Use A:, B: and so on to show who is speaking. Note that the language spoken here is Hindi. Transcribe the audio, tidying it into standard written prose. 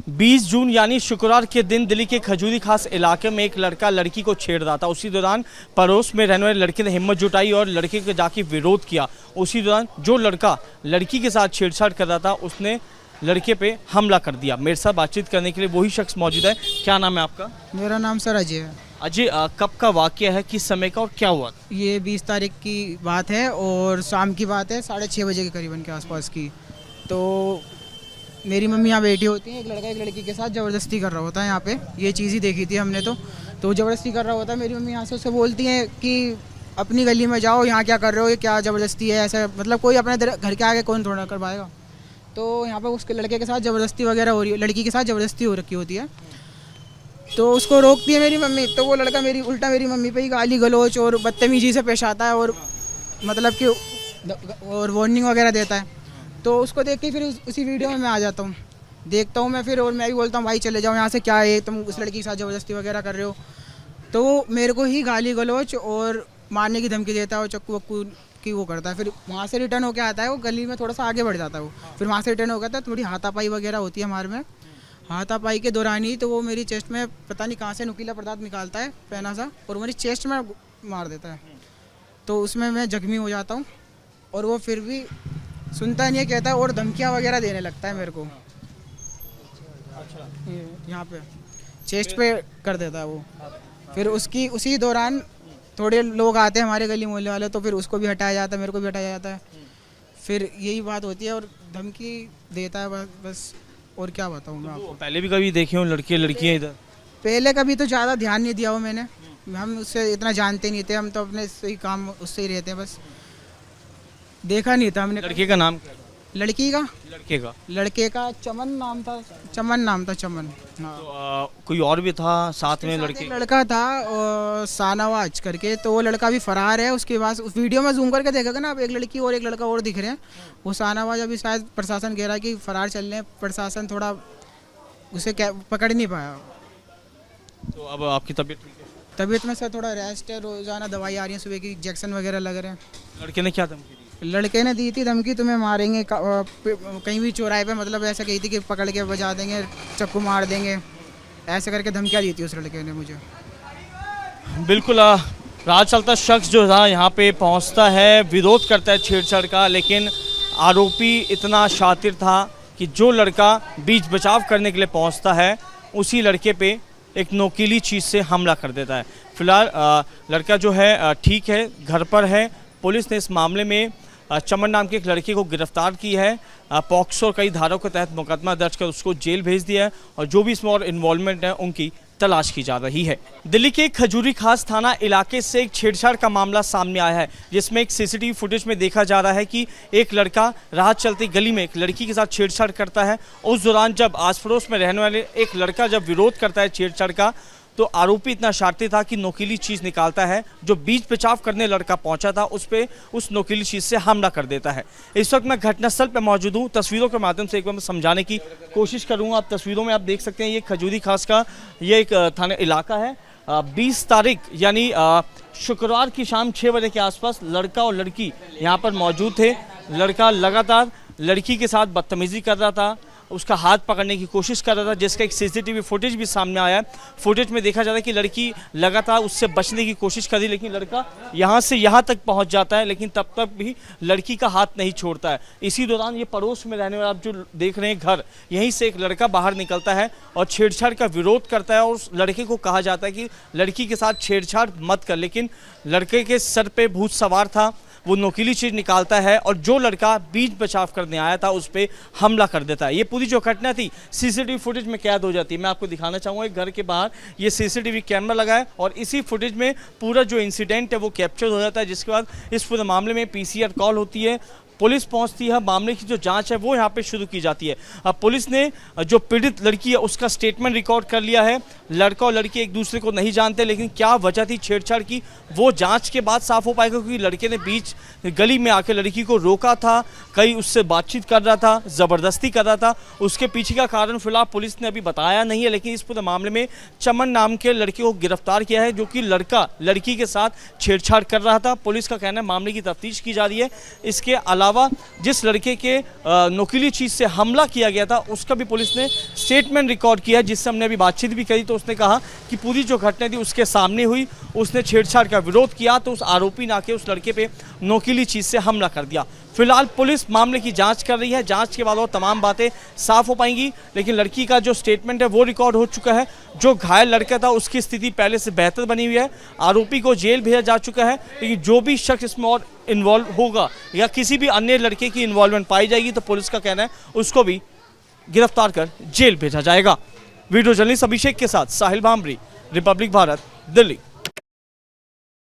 A: 20 जून यानी शुक्रवार के दिन दिल्ली के खजूरी खास इलाके में एक लड़का लड़की को छेड़ रहा था। उसी दौरान पड़ोस में रहने वाले लड़के ने हिम्मत जुटाई और लड़के को जाके विरोध किया। उसी दौरान जो लड़का लड़की के साथ छेड़छाड़ कर रहा था उसने लड़के पे हमला कर दिया। मेरे साथ बातचीत करने के लिए वही शख्स मौजूद है। क्या नाम है आपका?
B: मेरा नाम सर अजय है।
A: अजय, कब का वाकया है, किस समय का और क्या हुआ?
B: ये 20 तारीख की बात है और शाम की बात है, 6:30 बजे के करीबन के आसपास की। तो मेरी मम्मी यहाँ बैठी होती है, एक लड़का एक लड़की के साथ ज़बरदस्ती कर रहा होता है। यहाँ पे ये चीज़ ही देखी थी हमने। तो ज़बरदस्ती कर रहा होता है। मेरी मम्मी यहाँ से उससे बोलती हैं कि अपनी गली में जाओ, यहाँ क्या कर रहे हो, ये क्या ज़बरदस्ती है, ऐसा मतलब कोई अपने घर के आगे कौन थोड़ा करवाएगा। तो यहाँ पर उसके लड़के के साथ ज़बरदस्ती वगैरह हो रही है, लड़की के साथ ज़बरदस्ती हो रखी होती है। तो उसको रोकती है मेरी मम्मी, तो वो लड़का उल्टा मेरी मम्मी पे ही गाली गलौज और बदतमीजी से पेश आता है और मतलब कि और वार्निंग वगैरह देता है। तो उसको देख के फिर उसी वीडियो में मैं आ जाता हूँ, देखता हूँ मैं फिर, और मैं भी बोलता हूँ भाई चले जाओ यहाँ से, क्या है तुम उस लड़की के साथ ज़बरदस्ती वगैरह कर रहे हो। तो मेरे को ही गाली गलौज और मारने की धमकी देता है और चक्कू वक्कू की वो करता है। फिर वहाँ से रिटर्न होकर आता है, वो गली में थोड़ा सा आगे बढ़ जाता है वो। फिर वहाँ से रिटर्न हो गया था, थोड़ी हाथापाई वगैरह होती है हमारे में। हाथापाई के दौरान ही तो वो मेरी चेस्ट में पता नहीं कहाँ से नुकीला पदार्थ निकालता है, पैना सा, और मेरी चेस्ट में मार देता है। तो उसमें मैं जख्मी हो जाता हूँ और वो फिर भी सुनता नहीं है, कहता है और धमकियाँ वगैरह देने लगता है मेरे को। यहाँ पे चेस्ट पे कर देता है वो। फिर उसी दौरान थोड़े लोग आते हैं हमारे गली मोहल्ले वाले, तो फिर उसको भी हटाया जाता है, मेरे को भी हटाया जाता है। फिर यही बात होती है और धमकी देता है बस। और क्या बताऊँ मैं आपको।
A: पहले भी कभी देखे हो लड़के लड़कियाँ इधर?
B: पहले कभी तो ज़्यादा ध्यान नहीं दिया हो मैंने, हम उससे इतना जानते नहीं थे, हम तो अपने से ही काम उससे ही रहते हैं, बस देखा नहीं था हमने।
A: लड़के का नाम क्या था?
B: लड़की का?
A: लड़के का
B: चमन नाम था। चमन। हाँ।
A: तो कोई और भी था साथ में लड़के?
B: लड़का था शाहनवाज करके, तो वो लड़का भी फरार है। उसके बाद उस वीडियो में जूम करके देखोगे ना आप, एक लड़की और एक लड़का और दिख रहे हैं। वो शाहनवाज अभी शायद प्रशासन कह रहा है कि फरार चल रहे हैं, प्रशासन थोड़ा उसे पकड़ नहीं पाया।
A: तो अब आपकी तबीयत ठीक है?
B: तबीयत में सर थोड़ा रेस्ट है, रोज़ाना दवाई आ रही है, सुबह की इंजेक्शन वगैरह लग रहे हैं।
A: लड़के ने क्या धमकी दी?
B: लड़के ने दी थी धमकी, तुम्हें मारेंगे कहीं भी चौराहे पे, मतलब ऐसा कही थी कि पकड़ के बजा देंगे, चक्कू मार देंगे, ऐसे करके धमकियाँ दी थी उस लड़के ने मुझे।
A: बिल्कुल, राह चलता शख्स जो था यहाँ पे पहुँचता है, विरोध करता है छेड़छाड़ का, लेकिन आरोपी इतना शातिर था कि जो लड़का बीच बचाव करने के लिए पहुँचता है उसी लड़के पे एक नोकीली चीज़ से हमला कर देता है। फिलहाल लड़का जो है ठीक है, घर पर है। पुलिस ने इस मामले में चमन नाम के एक लड़के को गिरफ्तार की है। पॉक्सो और कई धाराओं के तहत मुकदमा दर्ज कर उसको जेल भेज दिया है और जो भी इसमें और इन्वॉल्वमेंट है उनकी तलाश की जा रही है। दिल्ली के खजूरी खास थाना इलाके से एक छेड़छाड़ का मामला सामने आया है, जिसमें एक सीसीटीवी फुटेज में देखा जा रहा है कि एक लड़का राह चलती गली में एक लड़की के साथ छेड़छाड़ करता है। उस दौरान जब आस पड़ोस में रहने वाले एक लड़का जब विरोध करता है छेड़छाड़ का, तो आरोपी इतना शातिर था कि नोकीली चीज़ निकालता है। जो बीच बचाव करने लड़का पहुंचा था उस नोकीली चीज़ से हमला कर देता है। इस वक्त मैं घटनास्थल पर मौजूद हूँ। तस्वीरों के माध्यम से एक बार मैं समझाने की कोशिश करूँगा। आप तस्वीरों में आप देख सकते हैं ये खजूरी खास का ये एक थाना इलाका है। 20 तारीख यानी शुक्रवार की शाम 6 बजे के आसपास लड़का और लड़की यहाँ पर मौजूद थे। लड़का लगातार लड़की के साथ बदतमीजी कर रहा था, उसका हाथ पकड़ने की कोशिश कर रहा था, जिसका एक सीसीटीवी फुटेज भी सामने आया है। फुटेज में देखा जाता है कि लड़की लगातार उससे बचने की कोशिश कर रही, लेकिन लड़का यहाँ से यहाँ तक पहुँच जाता है, लेकिन तब तक भी लड़की का हाथ नहीं छोड़ता है। इसी दौरान ये पड़ोस में रहने वाला आप जो देख रहे हैं घर, यहीं से एक लड़का बाहर निकलता है और छेड़छाड़ का विरोध करता है और उस लड़के को कहा जाता है कि लड़की के साथ छेड़छाड़ मत कर, लेकिन लड़के के सर पे भूत सवार था, वो नोकीली चीज़ निकालता है और जो लड़का बीच बचाव करने आया था उस पर हमला कर देता है। ये पूरी जो घटना थी सीसीटीवी फुटेज में कैद हो जाती है। मैं आपको दिखाना चाहूँगा, एक घर के बाहर ये सीसीटीवी कैमरा लगा है और इसी फुटेज में पूरा जो इंसिडेंट है वो कैप्चर हो जाता है, जिसके बाद इस पूरे मामले में पीसीआर कॉल होती है, पुलिस पहुंचती है, मामले की जो जांच है वो यहाँ पे शुरू की जाती है। अब पुलिस ने जो पीड़ित लड़की है उसका स्टेटमेंट रिकॉर्ड कर लिया है। लड़का और लड़की एक दूसरे को नहीं जानते, लेकिन क्या वजह थी छेड़छाड़ की वो जांच के बाद साफ हो पाएगा, क्योंकि लड़के ने बीच गली में आकर लड़की को रोका था, कई उससे बातचीत कर रहा था, ज़बरदस्ती कर रहा था। उसके पीछे का कारण फिलहाल पुलिस ने अभी बताया नहीं है, लेकिन इस पूरे मामले में चमन नाम के लड़के को गिरफ्तार किया है, जो कि लड़का लड़की के साथ छेड़छाड़ कर रहा था। पुलिस का कहना है मामले की तफ्तीश की जा रही है। इसके अलावा अलावा जिस लड़के के नुकीली चीज़ से हमला किया गया था उसका भी पुलिस ने स्टेटमेंट रिकॉर्ड किया है, जिससे हमने अभी बातचीत भी करी। तो उसने कहा कि पूरी जो घटना थी उसके सामने हुई, उसने छेड़छाड़ का विरोध किया तो उस आरोपी ने आके उस लड़के पे नुकीली चीज़ से हमला कर दिया। फिलहाल पुलिस मामले की जांच कर रही है, जांच के बाद और तमाम बातें साफ हो पाएंगी। लेकिन लड़की का जो स्टेटमेंट है वो रिकॉर्ड हो चुका है। जो घायल लड़का था उसकी स्थिति पहले से बेहतर बनी हुई है, आरोपी को जेल भेजा जा चुका है। लेकिन जो भी शख्स इसमें और इन्वॉल्व होगा या किसी भी अन्य लड़के की इन्वॉल्वमेंट पाई जाएगी तो पुलिस का कहना है उसको भी गिरफ्तार कर जेल भेजा जाएगा। वीडियो जर्नलिस्ट अभिषेक के साथ साहिल भामरी, रिपब्लिक भारत, दिल्ली।